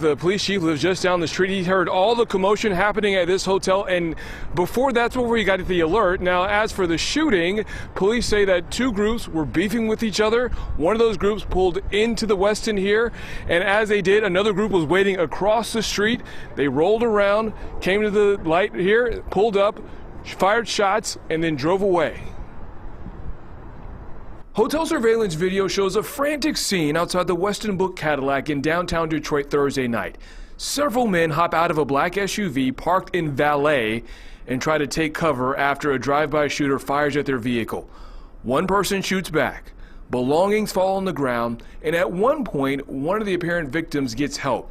The police chief lives just down the street. He heard all the commotion happening at this hotel, and before that's where he got the alert. Now, as for the shooting, police say that two groups were beefing with each other. One of those groups pulled into the Westin here, and as they did, another group was waiting across the street. They rolled around, came to the light here, pulled up, fired shots, and then drove away. Hotel surveillance video shows a frantic scene outside the Westin Book Cadillac in downtown Detroit Thursday night. Several men hop out of a black SUV parked in valet and try to take cover after a drive-by shooter fires at their vehicle. One person shoots back. Belongings fall on the ground, and at one point, one of the apparent victims gets help.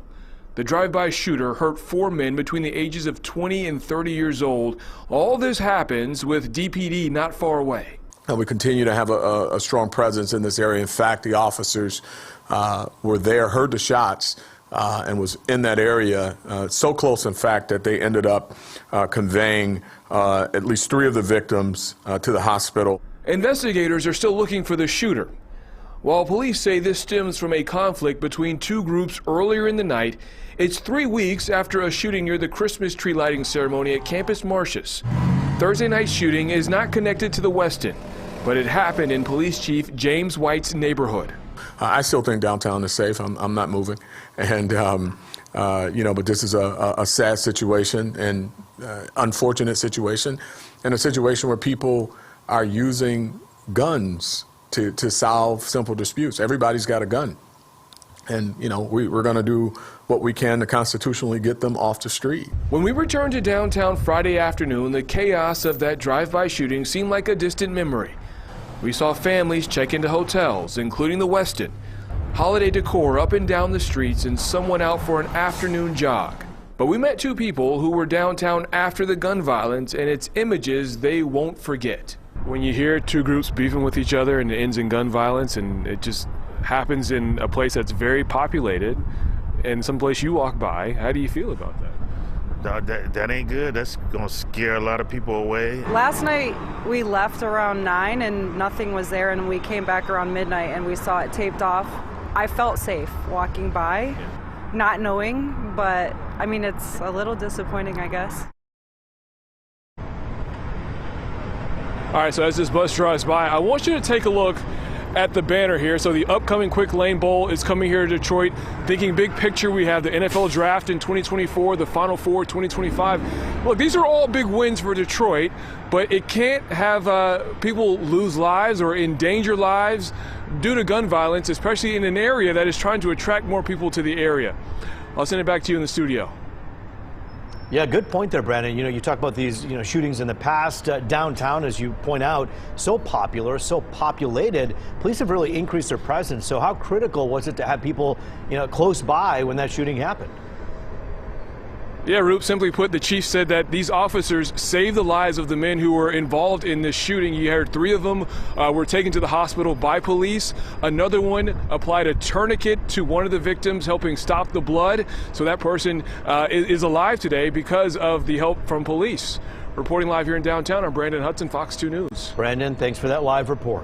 The drive-by shooter hurt four men between the ages of 20 and 30 years old. All this happens with DPD not far away. And we continue to have a strong presence in this area. In fact, the officers were there, heard the shots, and was in that area, so close, in fact, that they ended up conveying at least three of the victims to the hospital. Investigators are still looking for the shooter. While police say this stems from a conflict between two groups earlier in the night, it's 3 weeks after a shooting near the Christmas tree lighting ceremony at Campus Martius. Thursday night's shooting is not connected to the Westin, but it happened in Police Chief James White's neighborhood. I still think downtown is safe. I'm not moving. And, but this is a sad situation and unfortunate situation, and a situation where people are using guns to solve simple disputes. Everybody's got a gun. And, we're going to do what we can to constitutionally get them off the street. When we returned to downtown Friday afternoon, the chaos of that drive-by shooting seemed like a distant memory. We saw families check into hotels, including the Westin, holiday decor up and down the streets, and someone out for an afternoon jog. But we met two people who were downtown after the gun violence, and it's images they won't forget. When you hear two groups beefing with each other and it ends in gun violence, and it just happens in a place that's very populated and someplace you walk by, how do you feel about that? That ain't good. That's gonna scare a lot of people away. Last night we left around 9 and nothing was there, and we came back around midnight and we saw it taped off. I felt safe walking by, not knowing, but I mean, it's a little disappointing, I guess. All right, so as this bus drives by, I want you to take a look at the banner here. So the upcoming Quick Lane Bowl is coming here to Detroit. Thinking big picture, we have the NFL Draft in 2024, the Final Four 2025. Look, these are all big wins for Detroit, but it can't have people lose lives or endanger lives due to gun violence, especially in an area that is trying to attract more people to the area. I'll send it back to you in the studio. Yeah, good point there, Brandon. You talk about these, shootings in the past. Downtown, as you point out, so popular, so populated. Police have really increased their presence. So how critical was it to have people, close by when that shooting happened? Yeah, Roop, simply put, the chief said that these officers saved the lives of the men who were involved in this shooting. You heard 3 of them were taken to the hospital by police. Another one applied a tourniquet to one of the victims, helping stop the blood. So that person is alive today because of the help from police. Reporting live here in downtown, I'm Brandon Hudson, Fox 2 News. Brandon, thanks for that live report.